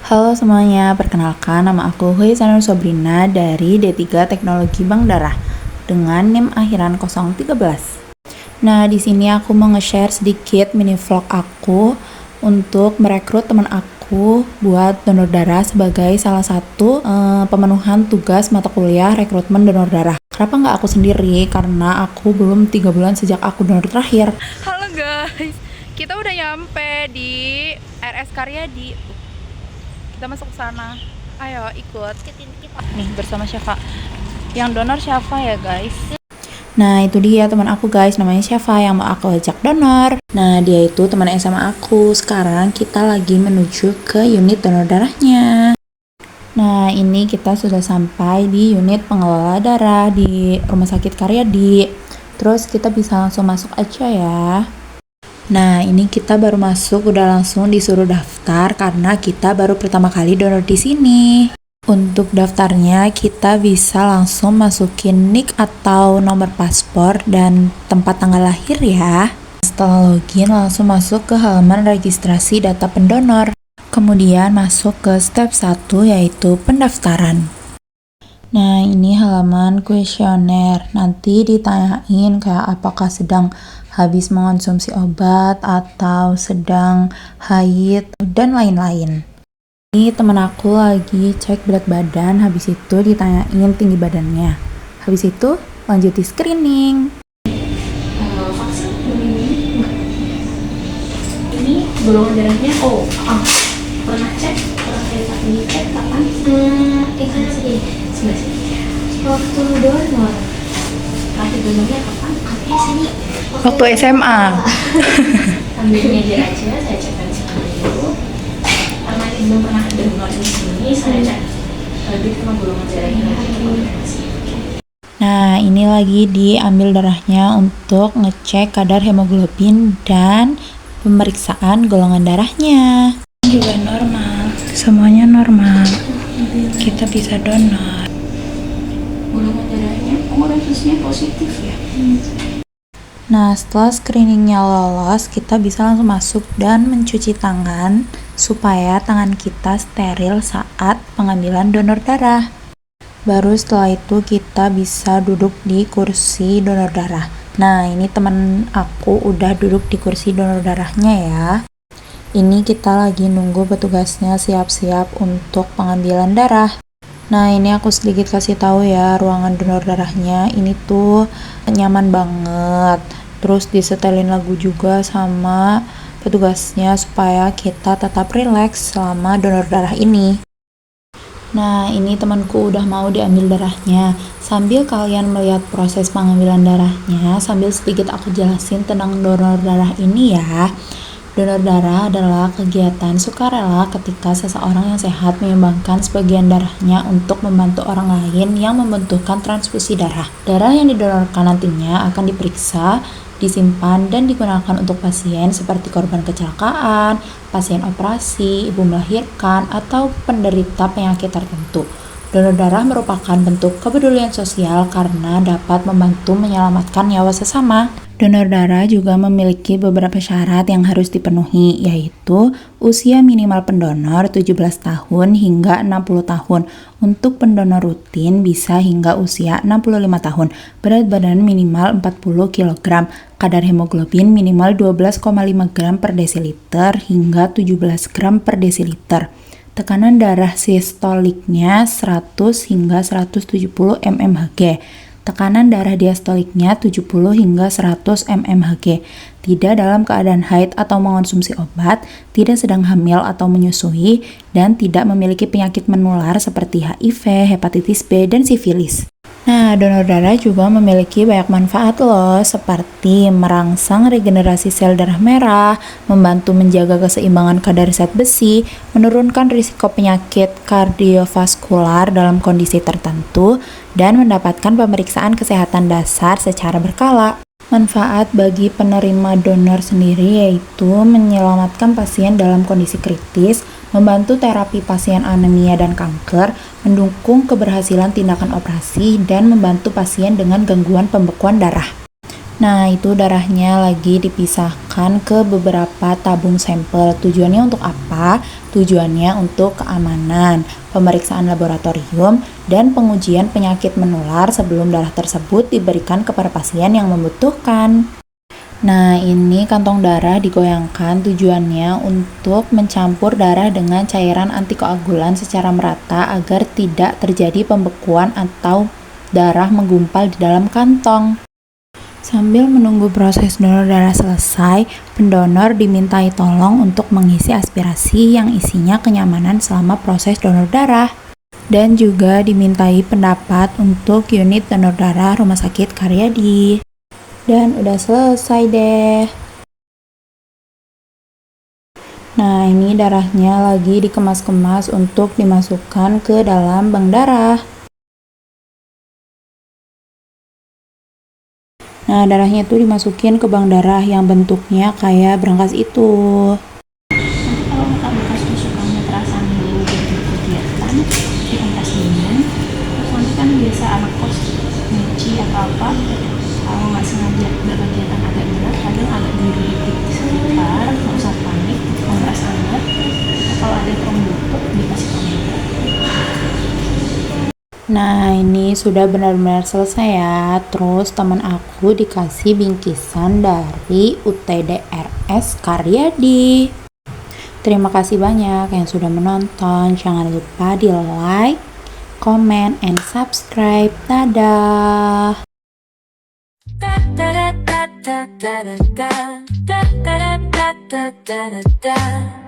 Halo semuanya, perkenalkan nama aku Huisanur Sobrina dari D3 Teknologi Bank Darah dengan NIM akhiran 013. Nah, di sini aku mau nge-share sedikit mini vlog aku untuk merekrut teman aku buat donor darah sebagai salah satu pemenuhan tugas mata kuliah rekrutmen donor darah. Kenapa nggak aku sendiri? Karena aku belum 3 bulan sejak aku donor terakhir. Halo guys, kita udah nyampe di RS Karyadi. Kita masuk ke sana. Ayo ikut. Nih bersama Syafa. Yang donor Syafa ya guys. Nah itu dia teman aku guys, namanya Syafa yang mau aku ajak donor. Nah dia itu teman SMA aku. Sekarang kita lagi menuju ke unit donor darahnya. Nah ini kita sudah sampai di unit pengelola darah di Rumah Sakit Karyadi. Terus kita bisa langsung masuk aja ya. Nah ini kita baru masuk udah langsung disuruh daftar karena kita baru pertama kali donor di sini. Untuk daftarnya kita bisa langsung masukin NIK atau nomor paspor dan tempat tanggal lahir ya. Setelah login langsung masuk ke halaman registrasi data pendonor. Kemudian masuk ke step 1 yaitu pendaftaran. Nah ini halaman kuesioner, nanti ditanyain kayak apakah sedang habis mengonsumsi obat atau sedang haid dan lain-lain. Ini temen aku lagi cek berat badan, habis itu ditanyain tinggi badannya. Habis itu lanjut di screening. Vaksin ini enggak? Ini golongan darahnya pernah cek kapan? Kan sih sebelah sini. Waktu donor terakhir donornya kapan? Katanya sini Waktu SMA. ambilnya dia aja, saya cekkan sekali dulu. Karena ini belum pernah donor di sini, saya cek lebih sama golongan darahnya lagi konfirmasi. Nah ini lagi diambil darahnya untuk ngecek kadar hemoglobin dan pemeriksaan golongan darahnya. Juga normal, semuanya normal. Kita bisa donor. Golongan darahnya, refusnya positif ya. Nah setelah screeningnya lolos, kita bisa langsung masuk dan mencuci tangan supaya tangan kita steril saat pengambilan donor darah. Baru setelah itu kita bisa duduk di kursi donor darah. Nah ini teman aku udah duduk di kursi donor darahnya ya. Ini kita lagi nunggu petugasnya siap-siap untuk pengambilan darah. Nah ini aku sedikit kasih tahu ya, ruangan donor darahnya ini tuh nyaman banget. Terus disetelin lagu juga sama petugasnya supaya kita tetap rileks selama donor darah ini. Nah ini temanku udah mau diambil darahnya. Sambil kalian melihat proses pengambilan darahnya, sambil sedikit aku jelasin tentang donor darah ini ya. Donor darah adalah kegiatan sukarela ketika seseorang yang sehat menyumbangkan sebagian darahnya untuk membantu orang lain yang membutuhkan transfusi darah. Darah yang didonorkan nantinya akan diperiksa, disimpan, dan digunakan untuk pasien seperti korban kecelakaan, pasien operasi, ibu melahirkan, atau penderita penyakit tertentu. Donor darah merupakan bentuk kepedulian sosial karena dapat membantu menyelamatkan nyawa sesama. Donor darah juga memiliki beberapa syarat yang harus dipenuhi, yaitu usia minimal pendonor 17 tahun hingga 60 tahun. Untuk pendonor rutin bisa hingga usia 65 tahun. Berat badan minimal 40 kg. Kadar hemoglobin minimal 12,5 gram per desiliter hingga 17 gram per desiliter. Tekanan darah sistoliknya 100 hingga 170 mmHg. Tekanan darah diastoliknya 70 hingga 100 mmHg. Tidak dalam keadaan haid atau mengonsumsi obat, tidak sedang hamil atau menyusui, dan tidak memiliki penyakit menular seperti HIV, hepatitis B, dan sifilis. Nah, donor darah juga memiliki banyak manfaat loh, seperti merangsang regenerasi sel darah merah, membantu menjaga keseimbangan kadar zat besi, menurunkan risiko penyakit kardiovaskular dalam kondisi tertentu, dan mendapatkan pemeriksaan kesehatan dasar secara berkala. Manfaat bagi penerima donor sendiri yaitu menyelamatkan pasien dalam kondisi kritis, membantu terapi pasien anemia dan kanker, mendukung keberhasilan tindakan operasi, dan membantu pasien dengan gangguan pembekuan darah. Nah, itu darahnya lagi dipisahkan ke beberapa tabung sampel. Tujuannya untuk apa? Tujuannya untuk keamanan, pemeriksaan laboratorium, dan pengujian penyakit menular sebelum darah tersebut diberikan kepada pasien yang membutuhkan. Nah, ini kantong darah digoyangkan tujuannya untuk mencampur darah dengan cairan antikoagulan secara merata agar tidak terjadi pembekuan atau darah menggumpal di dalam kantong. Sambil menunggu proses donor darah selesai, pendonor dimintai tolong untuk mengisi aspirasi yang isinya kenyamanan selama proses donor darah. Dan juga dimintai pendapat untuk unit donor darah Rumah Sakit Karyadi. Dan udah selesai deh. Nah, ini darahnya lagi dikemas-kemas untuk dimasukkan ke dalam bank darah. Nah, darahnya itu dimasukin ke bank darah yang bentuknya kayak brankas itu. Nanti kalau bekas tusukannya terasa dulu kegiatan dikompres dingin, terus nanti kan biasa anak kos nyuci atau apa, kalau nggak sengaja berkegiatan agak berat kadang agak diri sebentar, nggak usah panik, kompres hangat. Kalau ada trombotik dikasih trombotik. Nah, ini sudah benar-benar selesai ya. Terus teman aku dikasih bingkisan dari UTD RS Karyadi. Terima kasih banyak yang sudah menonton. Jangan lupa di like, comment, and subscribe. Dadah! da da da da da da da da da da da da da da